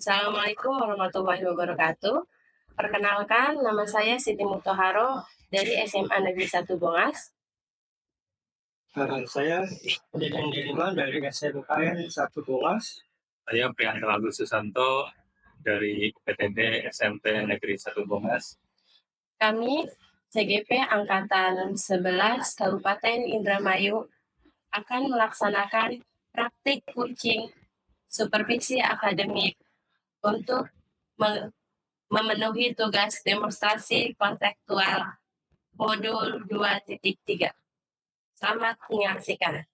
Assalamualaikum warahmatullahi wabarakatuh. Perkenalkan, nama saya Siti Mutaharo dari SMA Negeri 1 Bongas. Saya Deden Delima dari SMKN 1 Bolas. Saya Priyanto Agus Susanto dari PTB SMP Negeri 1 Bongas. Kami CGP Angkatan 11 Kabupaten Indramayu akan melaksanakan praktik coaching supervisi akademik untuk memenuhi tugas demonstrasi konseptual modul 2.3. Selamat menyaksikan.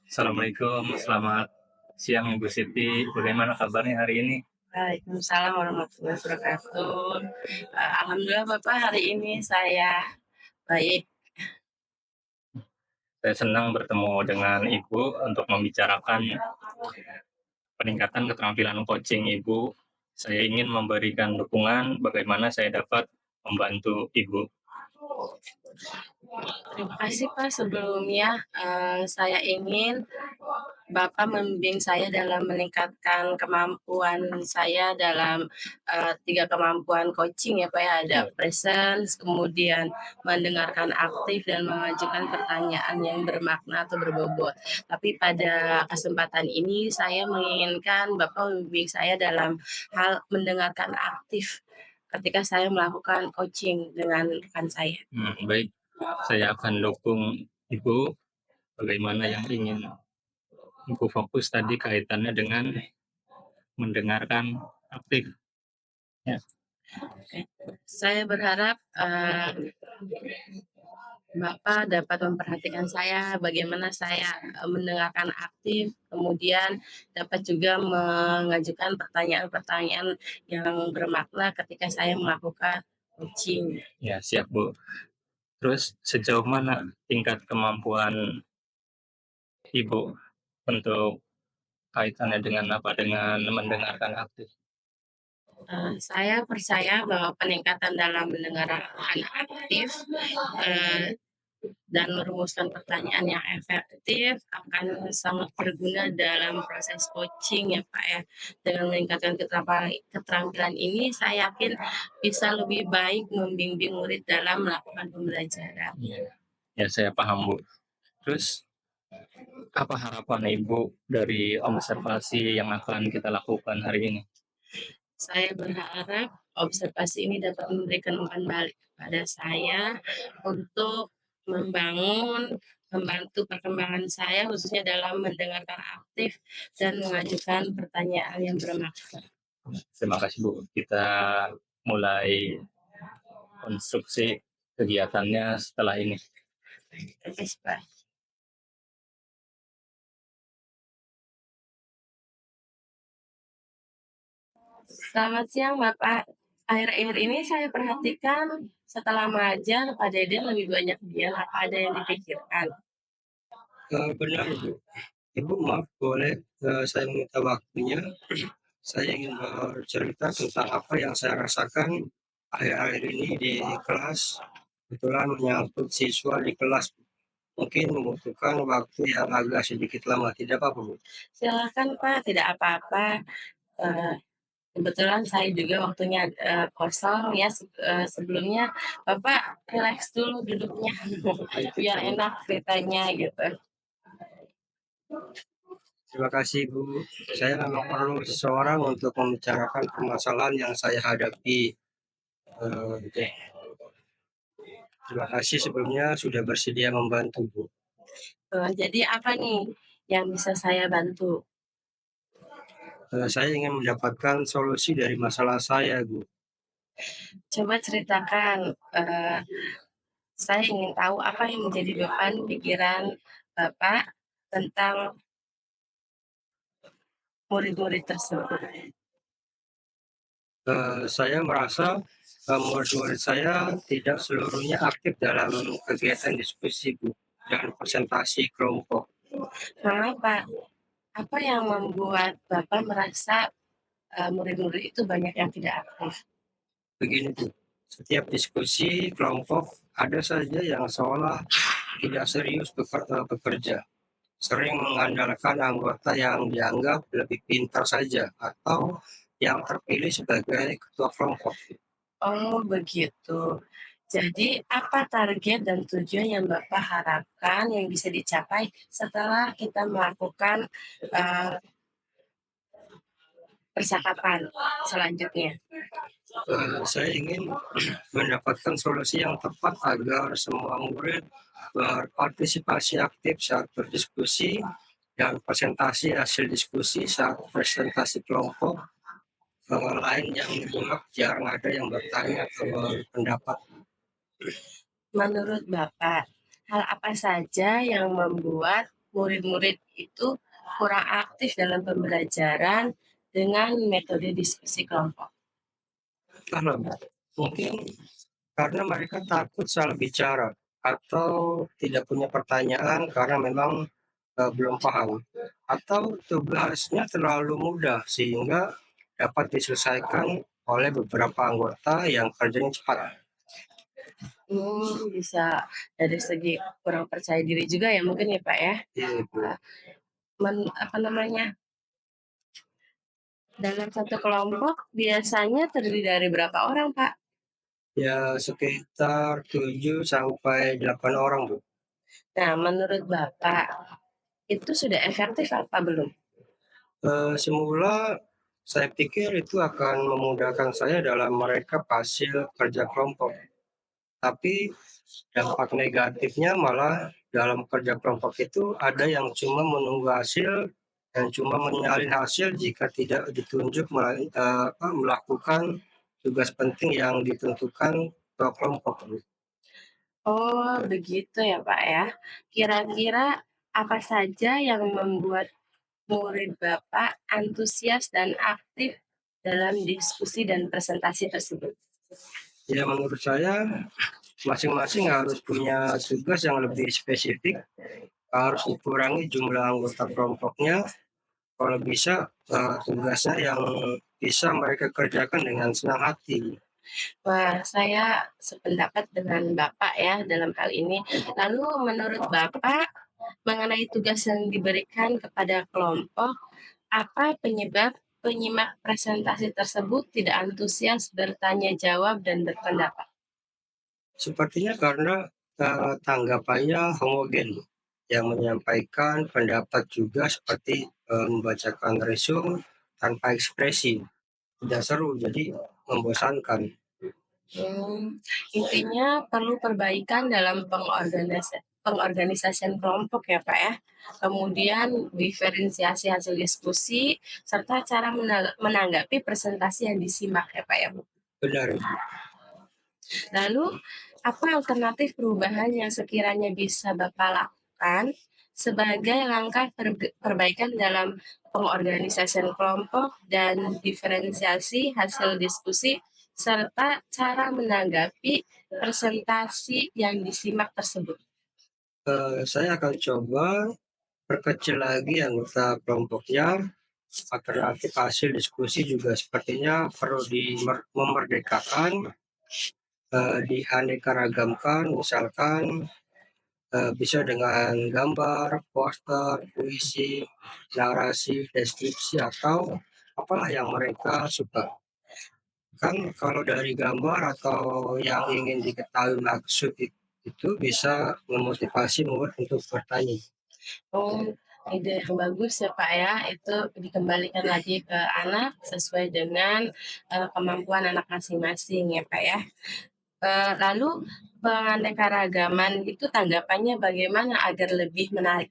Assalamualaikum, selamat siang Ibu Siti. Bagaimana kabarnya hari ini? Waalaikumsalam warahmatullahi wabarakatuh. Alhamdulillah Bapak, hari ini saya baik. Saya senang bertemu dengan Ibu untuk membicarakan peningkatan keterampilan coaching Ibu. Saya ingin memberikan dukungan bagaimana saya dapat membantu Ibu. Terima kasih Pak. Sebelumnya saya ingin Bapak membimbing saya dalam meningkatkan kemampuan saya dalam 3 kemampuan coaching ya Pak ya. Ada presence, kemudian mendengarkan aktif dan mengajukan pertanyaan yang bermakna atau berbobot. Tapi pada kesempatan ini saya menginginkan Bapak membimbing saya dalam hal mendengarkan aktif ketika saya melakukan coaching dengan rekan saya. Baik, saya akan dukung Ibu bagaimana yang ingin Ibu fokus tadi kaitannya dengan mendengarkan aktif. Ya. Saya berharap Bapak dapat memperhatikan saya bagaimana saya mendengarkan aktif, kemudian dapat juga mengajukan pertanyaan-pertanyaan yang bermakna ketika saya melakukan coaching. Ya, siap Bu. Terus sejauh mana tingkat kemampuan Ibu untuk kaitannya dengan apa? Dengan mendengarkan aktif. Saya percaya bahwa peningkatan dalam mendengarkan aktif dan merumuskan pertanyaan yang efektif akan sangat berguna dalam proses coaching ya Pak ya. Dengan meningkatkan keterampilan ini, saya yakin bisa lebih baik membimbing murid dalam melakukan pembelajaran. Ya, saya paham Bu. Terus apa harapan Ibu dari observasi yang akan kita lakukan hari ini? Saya berharap observasi ini dapat memberikan umpan balik kepada saya untuk membantu perkembangan saya khususnya dalam mendengarkan aktif dan mengajukan pertanyaan yang bermakna. Terima kasih Bu. Kita mulai konstruksi kegiatannya setelah ini. Terima kasih Pak. Selamat siang Bapak. Akhir-akhir ini saya perhatikan setelah mengajar Pak Deden lebih banyak diam. Apa ada yang dipikirkan? Benar Ibu. Ibu maaf boleh saya minta waktunya. Saya ingin bercerita tentang apa yang saya rasakan akhir-akhir ini di kelas. Kebetulan menyangkut siswa di kelas. Mungkin membutuhkan waktu yang agak sedikit lama, tidak apa-apa Bu? Silakan Pak, tidak apa-apa. Kebetulan saya juga waktunya kosong ya. Sebelumnya Bapak relax dulu duduknya biar enak ceritanya gitu. Terima kasih Bu. Saya memang perlu seseorang untuk membicarakan permasalahan yang saya hadapi. Terima kasih sebelumnya sudah bersedia membantu Bu. Jadi apa nih yang bisa saya bantu? Saya ingin mendapatkan solusi dari masalah saya Bu. Coba ceritakan. Saya ingin tahu apa yang menjadi beban pikiran Bapak tentang murid-murid tersebut. Saya merasa murid-murid saya tidak seluruhnya aktif dalam kegiatan diskusi Bu dan presentasi kelompok. Mengapa? Apa yang membuat Bapak merasa murid-murid itu banyak yang tidak aktif? Begini Bu, setiap diskusi kelompok ada saja yang seolah tidak serius bekerja, sering mengandalkan anggota yang dianggap lebih pintar saja atau yang terpilih sebagai ketua kelompok. Oh, begitu. Jadi, apa target dan tujuan yang Bapak harapkan yang bisa dicapai setelah kita melakukan uh, percakapan selanjutnya? Saya ingin mendapatkan solusi yang tepat agar semua murid berpartisipasi aktif saat berdiskusi dan presentasi hasil diskusi saat presentasi kelompok. Lain yang menyimak jarang ada yang bertanya atau berpendapat. Menurut Bapak, hal apa saja yang membuat murid-murid itu kurang aktif dalam pembelajaran dengan metode diskusi kelompok? Karena mungkin karena mereka takut salah bicara atau tidak punya pertanyaan karena memang belum paham, atau tugasnya terlalu mudah sehingga dapat diselesaikan oleh beberapa anggota yang kerjanya cepat. Bisa dari segi kurang percaya diri juga ya mungkin ya Pak ya? Gitu. Apa namanya, dalam satu kelompok biasanya terdiri dari berapa orang Pak? Ya sekitar 7 sampai 8 orang, Bu. Nah menurut Bapak itu sudah efektif apa belum? Semula saya pikir itu akan memudahkan saya dalam merekap hasil kerja kelompok, tapi dampak negatifnya malah dalam kerja kelompok itu ada yang cuma menunggu hasil dan cuma menyalin hasil jika tidak ditunjuk melakukan tugas penting yang ditentukan ke kelompok. Oh begitu ya Pak ya. Kira-kira apa saja yang membuat murid Bapak antusias dan aktif dalam diskusi dan presentasi tersebut? Ya menurut saya masing-masing harus punya tugas yang lebih spesifik, harus dikurangi jumlah anggota kelompoknya, kalau bisa tugasnya yang bisa mereka kerjakan dengan senang hati. Wah, saya sependapat dengan Bapak ya dalam hal ini. Lalu menurut Bapak, mengenai tugas yang diberikan kepada kelompok, apa penyebab penyimak presentasi tersebut tidak antusias bertanya jawab dan berpendapat? Sepertinya karena tanggapannya homogen, yang menyampaikan pendapat juga seperti membacakan resume tanpa ekspresi, tidak seru, jadi membosankan. Intinya perlu perbaikan dalam pengorganisasian kelompok ya Pak ya. Kemudian diferensiasi hasil diskusi serta cara menanggapi presentasi yang disimak ya Pak ya. Benar. Lalu apa alternatif perubahan yang sekiranya bisa Bapak lakukan sebagai langkah perbaikan dalam pengorganisasian kelompok dan diferensiasi hasil diskusi serta cara menanggapi presentasi yang disimak tersebut? Saya akan coba perkecil lagi anggota kelompoknya, alternatif hasil diskusi juga sepertinya perlu memerdekakan, dianeka-ragamkan, misalkan bisa dengan gambar, poster, puisi, narasi, deskripsi, atau apalah yang mereka suka. Kan kalau dari gambar atau yang ingin diketahui maksud itu bisa memotivasi murid untuk bertanya. Oh, ide yang bagus ya Pak ya, itu dikembalikan lagi ke anak sesuai dengan kemampuan anak masing-masing ya Pak ya. Lalu penganeka-ragaman itu tanggapannya bagaimana agar lebih menarik?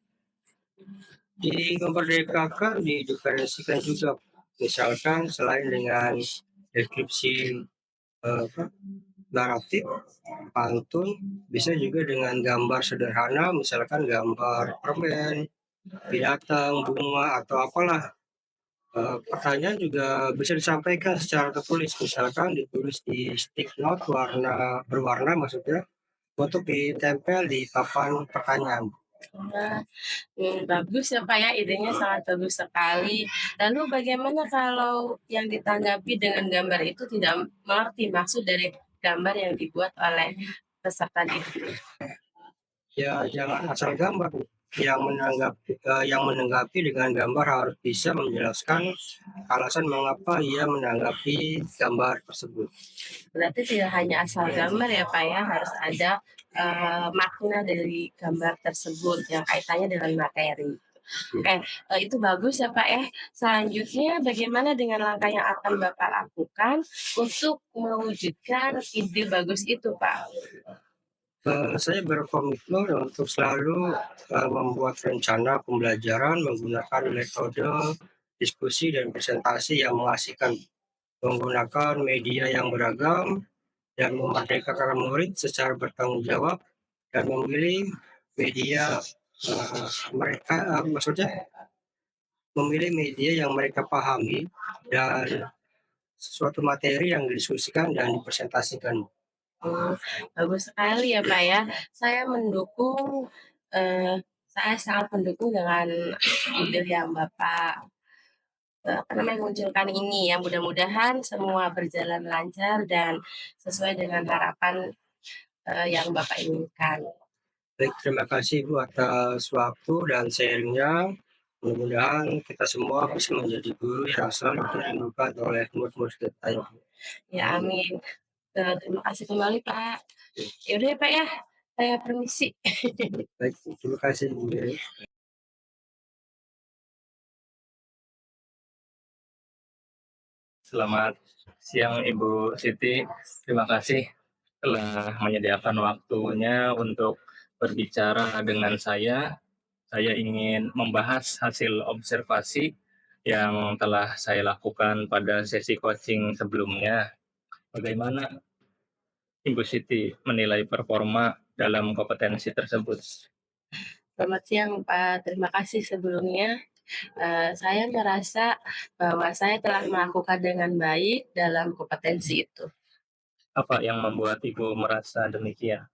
Memerdekakan, didiferensikan juga. Misalkan selain dengan deskripsi naratif, pantun, bisa juga dengan gambar sederhana, misalkan gambar permen, binatang, bunga, atau apalah. Pertanyaan juga bisa disampaikan secara tertulis, misalkan ditulis di stick note berwarna maksudnya, untuk ditempel di papan pertanyaan. Wah, bagus ya Pak ya, idenya sangat bagus sekali. Lalu bagaimana kalau yang ditanggapi dengan gambar itu tidak mengerti maksud dari gambar yang dibuat oleh peserta didik? Ya jangan asal gambar, Bu. Yang menanggapi dengan gambar harus bisa menjelaskan alasan mengapa ia menanggapi gambar tersebut. Berarti tidak hanya asal gambar ya Pak ya, harus ada makna dari gambar tersebut yang kaitannya dengan materi. Oke, itu bagus ya Pak ya. Selanjutnya bagaimana dengan langkah yang akan Bapak lakukan untuk mewujudkan ide bagus itu Pak? Saya berkomitmen untuk selalu membuat rencana pembelajaran menggunakan metode diskusi dan presentasi yang mengasihkan, menggunakan media yang beragam, dan memerdekakan murid secara bertanggung jawab, dan memilih media maksudnya memilih media yang mereka pahami dan sesuatu materi yang didiskusikan dan dipresentasikan. Bagus sekali ya Pak ya. Saya mendukung, saya sangat mendukung dengan ide yang Bapak munculkan ini ya. Mudah-mudahan semua berjalan lancar dan sesuai dengan harapan yang Bapak inginkan. Baik, terima kasih Bu atas waktu dan sharingnya. Mudah-mudahan kita semua bisa menjadi guru yang selalu dirindukan oleh murid-murid kita ya. Ya amin. Terima kasih kembali Pak. Ya udah ya Pak ya, saya permisi. Baik, terima kasih Bu. Selamat siang Ibu Siti. Terima kasih telah menyediakan waktunya untuk berbicara dengan saya. Saya ingin membahas hasil observasi yang telah saya lakukan pada sesi coaching sebelumnya. Bagaimana Ibu Siti menilai performa dalam kompetensi tersebut? Selamat siang Pak, terima kasih sebelumnya. Saya merasa bahwa saya telah melakukan dengan baik dalam kompetensi itu. Apa yang membuat Ibu merasa demikian?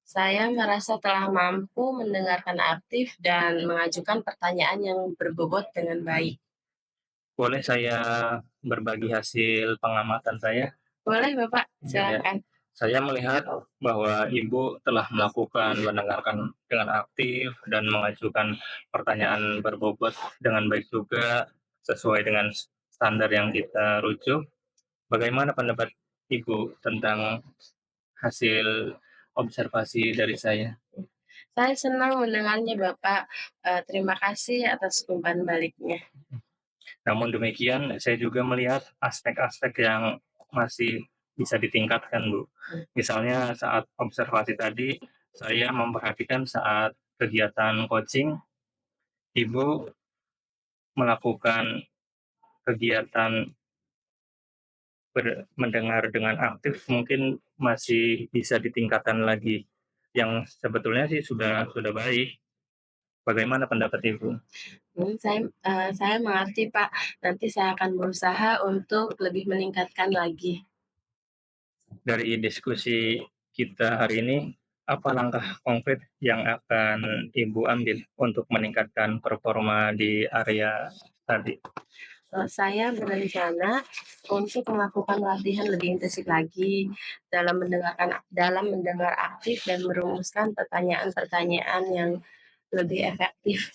Saya merasa telah mampu mendengarkan aktif dan mengajukan pertanyaan yang berbobot dengan baik. Boleh saya berbagi hasil pengamatan saya? Boleh Bapak, silakan. Saya melihat bahwa Ibu telah mendengarkan dengan aktif dan mengajukan pertanyaan berbobot dengan baik juga sesuai dengan standar yang kita rujuk. Bagaimana pendapat Ibu tentang hasil observasi dari saya? Saya senang mendengarnya Bapak. Terima kasih atas umpan baliknya. Namun demikian, saya juga melihat aspek-aspek yang masih bisa ditingkatkan, Bu. Misalnya saat observasi tadi, saya memperhatikan saat kegiatan coaching, Ibu melakukan kegiatan mendengar dengan aktif mungkin masih bisa ditingkatkan lagi. Yang sebetulnya sih sudah baik. Bagaimana pendapat Ibu? Saya mengerti Pak. Nanti saya akan berusaha untuk lebih meningkatkan lagi. Dari diskusi kita hari ini, apa langkah konkret yang akan Ibu ambil untuk meningkatkan performa di area tadi? Saya berencana untuk melakukan latihan lebih intensif lagi dalam mendengar aktif dan merumuskan pertanyaan-pertanyaan yang lebih efektif.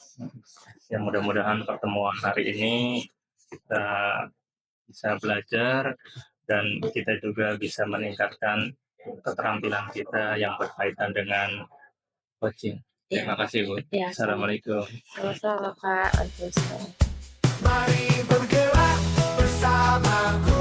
Ya, mudah-mudahan pertemuan hari ini kita bisa belajar dan kita juga bisa meningkatkan keterampilan kita yang berkaitan dengan coaching. Terima kasih, Bu. Ya, Assalamualaikum. sama-sama Pak. Waalaikumsalam. Mari bergerak bersamaku.